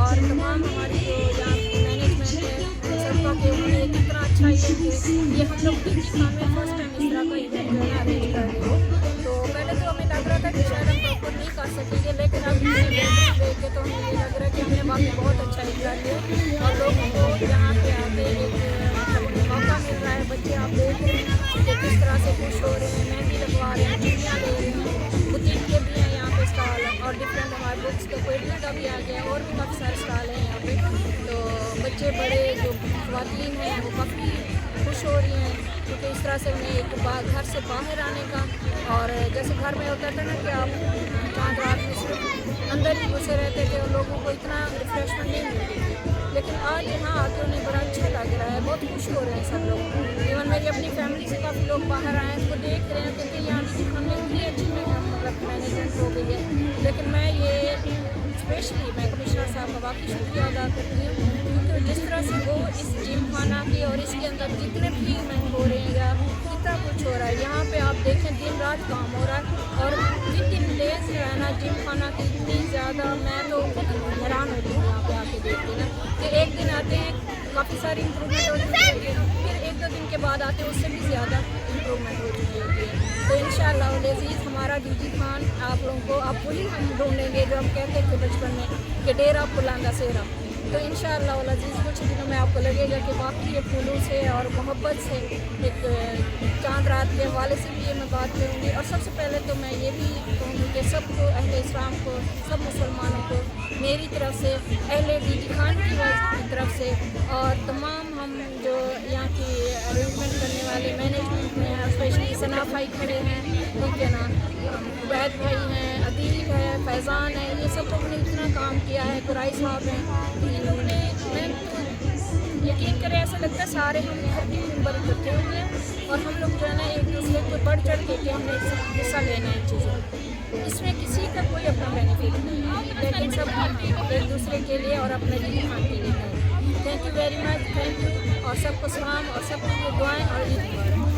اور تمام ہماری جو یہاں کی مینجمنٹ ہے سب کا کہ انہیں کتنا اچھا یہ ہم لوگ ڈی جی خان میں فرسٹ ٹائم اس طرح کا ایونٹ جو ہے نا ارینج کر رہے ہو. تو پہلے تو ہمیں لگ رہا تھا کہ شاید ہم پراپر نہیں کر سکیں گے، لیکن اب بہترین دیکھ کے تو ہمیں یہ لگ رہا ہے کہ ہم نے واقعی بہت اچھا اجرا کیا اور لوگوں کو یہاں پہ آ کے ایک مطلب موقع مل رہا ہے. بچے آپ دیکھ رہے ہیں کہ کس طرح سے خوش ہو رہے ہیں، مہندی لگوا رہے ہیں، چوڑیاں لے رہے ہیں، بوتیک کے بھی ہیں یہاں پہ اسٹال اور ڈفرینٹ ہمارے بکس کا کوئٹری کا بھی آ گیا ہے اور بھی کافی سارے اسٹال ہیں یہاں پہ. تو بچے بڑے جو خواتین ہیں وہ کافی خوش ہو رہی ہیں کیونکہ اس طرح سے انہیں ایک گھر سے باہر آنے کا، اور جیسے گھر میں ہوتا تھا نا کہ آپ چاند رات میں صرف اندر ہی گھسے رہتے تھے اور لوگوں کو اتنا ریفریشمنٹ نہیں ملتی تھی، لیکن آج یہاں آ کے انہیں بڑا اچھا لگ رہا ہے، بہت خوش ہو رہے ہیں سب لوگ. ایون میری اپنی فیملی سے کافی لوگ باہر آئے ہیں، وہ دیکھ رہے ہیں کیونکہ یہاں کی ہم نے اتنی اچھی مطلب مینجمنٹ ہو گئی ہے. لیکن میں یہ اسپیشلی میں کمشنر صاحب کا واقعی شکریہ ادا کرتی ہوں کیونکہ جس طرح سے وہ اس جم خانہ کی اور اس کے اندر جتنے بھی ایونٹ ہو رہے ہیں یا کتنا کچھ ہو رہا ہے یہاں پہ آپ دیکھیں دن رات کام ہو رہا ہے. اور ون ڈیز جو ہے نا جم خانہ کی اتنی زیادہ میں تو خود حیران ہوتی ہوں یہاں پہ آ کے دیکھ کے نا کہ ایک دن آتے ہیں کافی ساری امپرومنٹ ہو چکی ہوتی ہے، پھر ایک دو دن کے بعد آتے ہیں اس سے بھی زیادہ امپرومنٹ ہو چکی ہوتی ہے. تو انشاءاللہ العزیز ہمارا ڈی جی خان آپ لوگوں کو اب وہی ہم ڈھونڈیں گے جو ہم کہتے تھے بچپن میں کہ ڈیرا پلانگا سیرا. تو انشاءاللہ العزیز کچھ دنوں میں آپ کو لگے گا کہ واقعی یہ پھولوں سے اور محبت سے ایک چاند رات کے حوالے سے بھی یہ میں بات کروں گی. اور سب سے پہلے تو میں یہ بھی کہوں گی کہ سب کو اہل اسلام کو سب مسلمانوں کو میری طرف سے اہل ڈی جی خان کی طرف سے اور تمام ہم جو یہاں کی ارینجمنٹ کرنے والے مینجمنٹ میں اسپیشلی ثنا بھائی کھڑے ہیں، ٹھیک ہے نا، عبید بھائی ہیں، عدیل ہے، فیضان ہے، یہ سب لوگوں نے اتنا کام کیا ہے، قرائی صاحب ہیں، ان لوگوں نے میں یقین کرے ایسا لگتا ہے سارے ہم 30 ممبر اکٹھے ہوئے ہیں اور ہم لوگ جو ہے نا ایک دوسرے کو بڑھ چڑھ کے کہ ہم نے حصہ لینا ہے ان چیزوں میں. اس میں کسی کا کوئی اپنا بینیفٹ نہیں ہے لیکن سب ہم ایک دوسرے کے لیے اور اپنے ڈی جی خان کے لیے ہیں. Thank you very much, thank you, اور سب کو سلام اور سب کو دعائیں اور عید مبارک.